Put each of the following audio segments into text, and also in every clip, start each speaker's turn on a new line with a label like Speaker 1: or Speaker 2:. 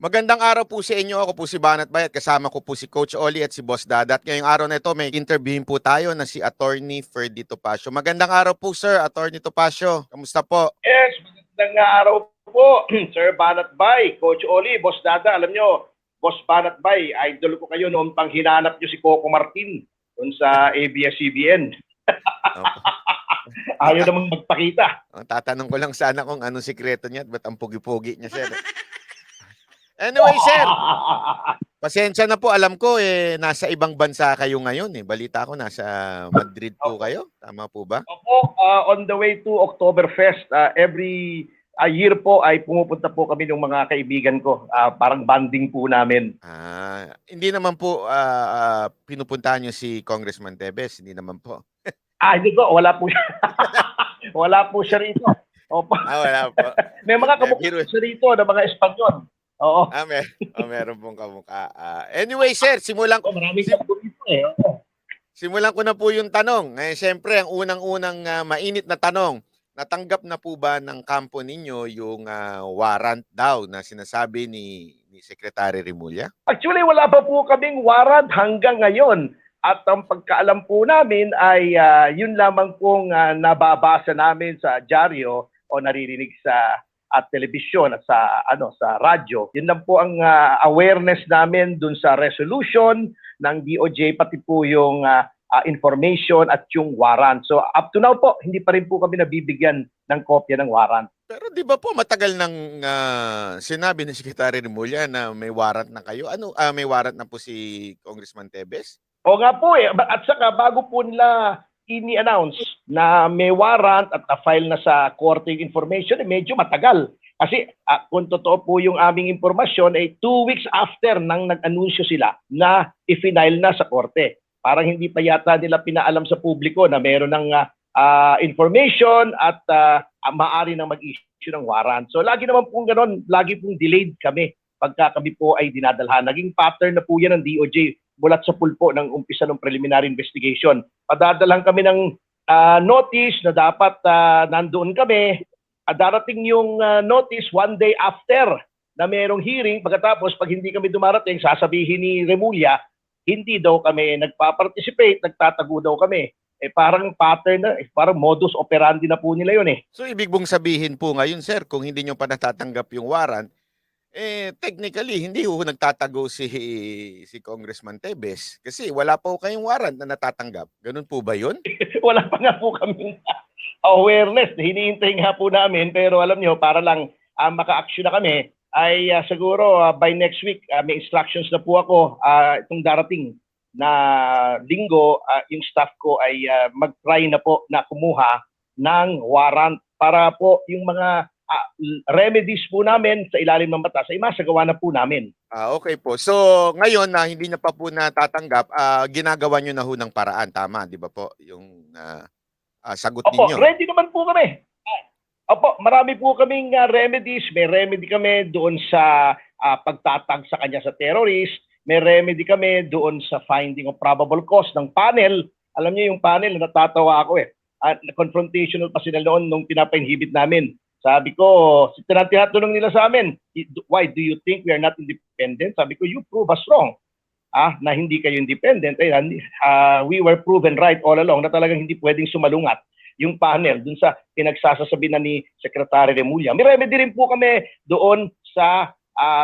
Speaker 1: Magandang araw po sa inyo. Ako po si Banat Bayat. Kasama ko po si Coach Oli at si Boss Dada. At ngayong araw na ito, may interviewin po tayo na si Attorney Ferdy Topacio. Magandang araw po, Sir. Attorney Topacio. Kamusta po?
Speaker 2: Yes, magandang araw po, Sir Banat Bay, Coach Oli, Boss Dada. Alam nyo, Boss Banat Bay, idol ko kayo noong pang hinanap nyo si Coco Martin doon sa ABS-CBN.
Speaker 1: Opo.
Speaker 2: Ayaw namang magpakita.
Speaker 1: Tatanong ko lang sana kung anong sikreto niya at ba't ang pugi-pugi niya, Sir. Anyway, Sir, pasensya na po. Alam ko, nasa ibang bansa kayo ngayon. Balita ko, nasa Madrid po kayo. Tama po ba?
Speaker 2: Opo, on the way to Oktoberfest, every year po ay pumupunta po kami ng mga kaibigan ko. Parang banding po namin.
Speaker 1: Hindi naman po pinupuntahan niyo si Congressman Tevez. Hindi naman po.
Speaker 2: Hindi po, wala po siya. Wala po siya rito. Opo.
Speaker 1: Wala po.
Speaker 2: May mga kamukha siya rito na mga Espanyol. Oo.
Speaker 1: Meron pong kamukha. Anyway, Sir, simulan ko.
Speaker 2: Maraming kamukha dito Oo.
Speaker 1: Simulan ko na po yung tanong. Siyempre, ang unang-unang mainit na tanong, natanggap na po ba ng kampo ninyo yung warrant daw na sinasabi ni Secretary Remulla?
Speaker 2: Actually, wala pa po kaming warrant hanggang ngayon. At ang pagkaalam po namin ay yun lamang pong nababasa namin sa dyaryo o naririnig sa telebisyon at sa radyo. Yun lang po ang awareness namin dun sa resolution ng DOJ, pati po yung information at yung warrant. So up to now po, hindi pa rin po kami nabibigyan ng kopya ng warrant.
Speaker 1: Pero di ba po matagal nang sinabi ni Secretary Remulla na may warrant na kayo? May warrant na po si Congressman Tevez?
Speaker 2: O nga po at saka bago po nila ini-announce na may warrant at na-file na sa korte yung information, medyo matagal. Kasi kung totoo po yung aming impormasyon, 2 weeks after nang nag-anunsyo sila na i-file na sa korte. Parang hindi pa yata nila pinaalam sa publiko na meron ng information at maaari nang mag-issue ng warrant. So lagi naman pong gano'n, lagi pong delayed kami pagka kami po ay dinadalhan. Naging pattern na po yan ng DOJ bulat sa pulpo ng umpisa ng preliminary investigation. Padadalang kami ng notice na dapat nandoon kami. Darating yung notice 1 day after na mayroong hearing. Pagkatapos, pag hindi kami dumarating, sasabihin ni Remulla, hindi daw kami nagpa-participate, nagtatago daw kami. Parang pattern na, parang modus operandi na po nila yun .
Speaker 1: So ibig mong sabihin po ngayon, Sir, kung hindi nyo pa natatanggap yung warrant, technically, hindi ho nagtatago si Congressman Tevez kasi wala pa ho kayong warrant na natatanggap. Ganun po ba yun?
Speaker 2: Wala pa nga po kaming awareness. Hinihintay nga po namin, pero alam nyo, para lang maka-action na kami, ay siguro by next week, may instructions na po ako itong darating na linggo, yung staff ko ay mag-try na po na kumuha ng warrant para po yung mga remedies po namin sa ilalim ng batas ay masagawa na po namin.
Speaker 1: Okay po. So, ngayon na hindi na pa po natatanggap, ginagawa nyo na ho ng paraan. Tama, di ba po? Yung sagot ninyo.
Speaker 2: Opo, ready naman po kami. Opo, marami po kaming remedies. May remedy kami doon sa pagtatag sa kanya sa terrorist. May remedy kami doon sa finding of probable cause ng panel. Alam niyo yung panel, natatawa ako confrontational pa sila noon nung pinapa-inhibit namin. Sabi ko, tinatanong nila sa amin, why do you think we are not independent? Sabi ko, you prove us wrong. Na hindi kayo independent. We were proven right all along na talagang hindi pwedeng sumalungat yung panel dun sa pinagsasasabi na ni Secretary Remulla. May remedy rin po kami doon sa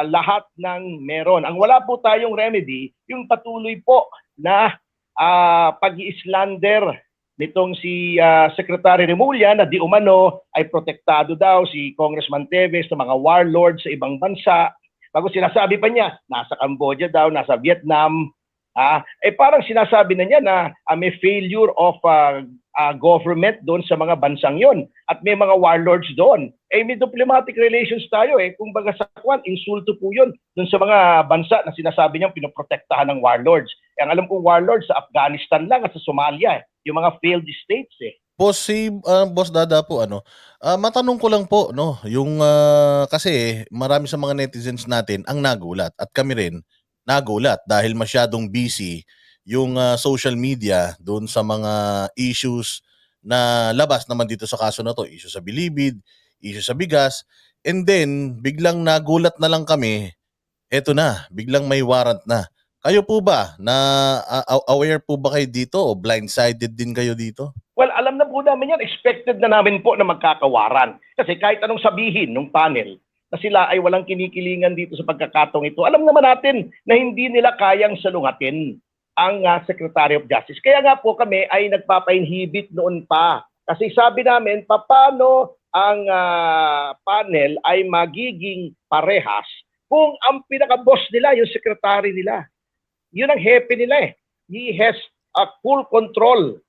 Speaker 2: lahat ng meron. Ang wala po tayong remedy, yung patuloy po na pag-i-slander nitong si Secretary Remulla na di umano ay protektado daw si Congressman Tevez sa mga warlords sa ibang bansa. Bago sinasabi pa niya, nasa Cambodia daw, nasa Vietnam. Parang sinasabi na niya na may failure of government doon sa mga bansang yon at may mga warlords doon. May diplomatic relations tayo Kung baga sa kwan, insulto po yun doon sa mga bansa na sinasabi niyang pinoprotektahan ng warlords. Ang alam kong warlords sa Afghanistan lang at sa Somalia yung mga failed states
Speaker 3: Boss Dada po matanong ko lang po yung kasi marami sa mga netizens natin ang nagulat at kami rin nagulat dahil masyadong busy yung social media doon sa mga issues na labas naman dito sa kaso na to, issue sa Bilibid, issue sa bigas, and then biglang nagulat na lang kami eto na, biglang may warrant na. Kayo po ba na aware po ba kayo dito o blindsided din kayo dito?
Speaker 2: Well, alam na po namin yan. Expected na namin po na magkakawaran. Kasi kahit anong sabihin ng panel na sila ay walang kinikilingan dito sa pagkakataong ito, alam naman natin na hindi nila kayang salungatin ang Secretary of Justice. Kaya nga po kami ay nagpapa-inhibit noon pa. Kasi sabi namin, paano ang panel ay magiging parehas kung ang pinaka-boss nila, yung secretary nila. Yun ang hepe nila eh. He has a full control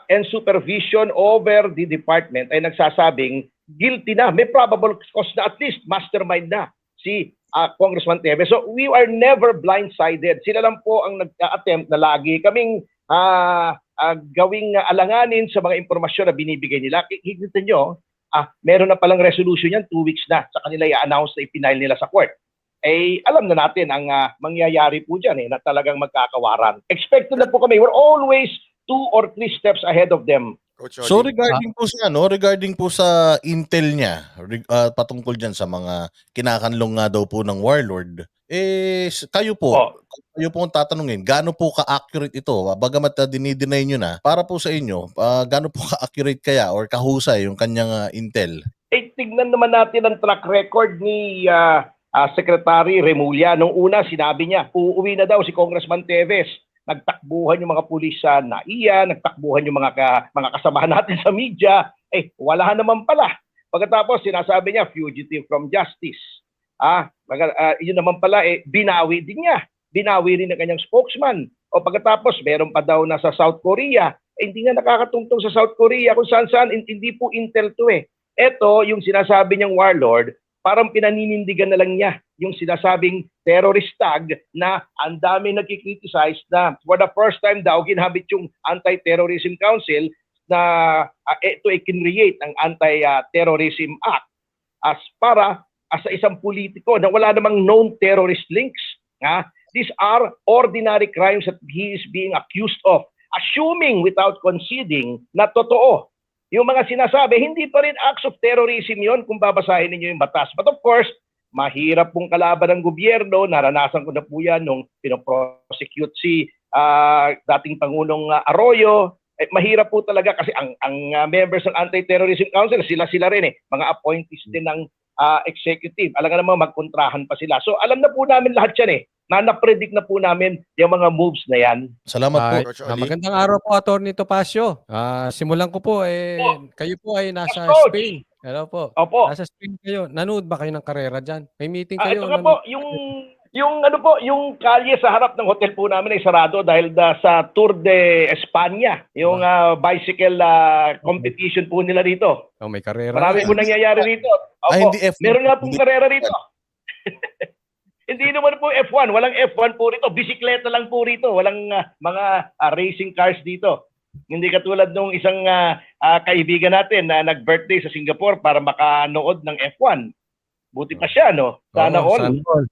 Speaker 2: and supervision over the department ay nagsasabing guilty na. May probable cause na, at least mastermind na si Congressman Teves. So we are never blindsided. Sila lang po ang nag-attempt na lagi kaming gawing alanganin sa mga impormasyon na binibigay nila. Higit nyo, meron na palang resolution yan, 2 weeks na sa kanila i-announce na ipinail nila sa court. Eh, alam na natin ang mangyayari po dyan na talagang magkakawaran. Expected na po kami. We're always 2 or 3 steps ahead of them.
Speaker 1: Coach
Speaker 3: So
Speaker 1: Odi.
Speaker 3: regarding po sa intel niya, patungkol diyan sa mga kinakanlong nga daw po ng warlord, kayo po ang tatanungin, gaano po ka-accurate ito? Bagamat dinideny nyo na, para po sa inyo, gaano po ka-accurate kaya or kahusay yung kanyang intel?
Speaker 2: Tignan naman natin ang track record ni Secretary Remulla. Nung una, sinabi niya, uuwi na daw si Congressman Teves. Nagtakbuhan yung mga pulis sa NAIA, nagtakbuhan yung mga kasamahan natin sa media. Wala naman pala. Pagkatapos, sinasabi niya, fugitive from justice. Yun naman pala, binawi din niya. Binawi rin ng kanyang spokesman. O pagkatapos, meron pa daw na sa South Korea. Hindi nga nakakatungtong sa South Korea kung saan-saan. Hindi po intel to eh. Ito, yung sinasabi niyang warlord, parang pinaninindigan na lang niya yung sinasabing terrorist tag na ang dami nagkikriticize na for the first time daw ginamit yung Anti-Terrorism Council na ito ay kinreate ang Anti-Terrorism Act as sa isang politiko na wala namang known terrorist links. These are ordinary crimes that he is being accused of, assuming without conceding na totoo. Yung mga sinasabi, hindi pa rin acts of terrorism yon kung babasahin ninyo yung batas. But of course, mahirap pong kalaban ng gobyerno. Naranasan ko na po yan nung pinoprosecute si dating Pangulong Arroyo. Mahirap po talaga kasi ang members ng Anti-Terrorism Council, sila rin mga appointees din ng executive. Alam nga naman, magkontrahan pa sila. So alam na po namin lahat yan na-predict na po namin yung mga moves na yan.
Speaker 3: Salamat po.
Speaker 1: Coach Oli.
Speaker 4: Magandang araw po, Atty. Topacio. Simulan ko po, kayo po ay nasa
Speaker 2: Coach.
Speaker 4: Spain. Hello po.
Speaker 2: Opo.
Speaker 4: Nasa Spain kayo. Nanood ba kayo ng karera dyan? May meeting
Speaker 2: Ito
Speaker 4: kayo?
Speaker 2: nga po, yung kalye sa harap ng hotel po namin ay sarado dahil sa Tour de España, yung bicycle competition po nila dito.
Speaker 4: May karera.
Speaker 2: Marami po nangyayari rito. Opo.
Speaker 3: Hindi F1.
Speaker 2: Meron nga pong karera rito. Hindi naman po F1. Walang F1 po rito. Bisikleta lang po rito. Walang mga racing cars dito. Hindi katulad nung isang kaibigan natin na nag-birthday sa Singapore para makanood ng F1. Buti pa siya, no? Sana all.
Speaker 4: Sana all.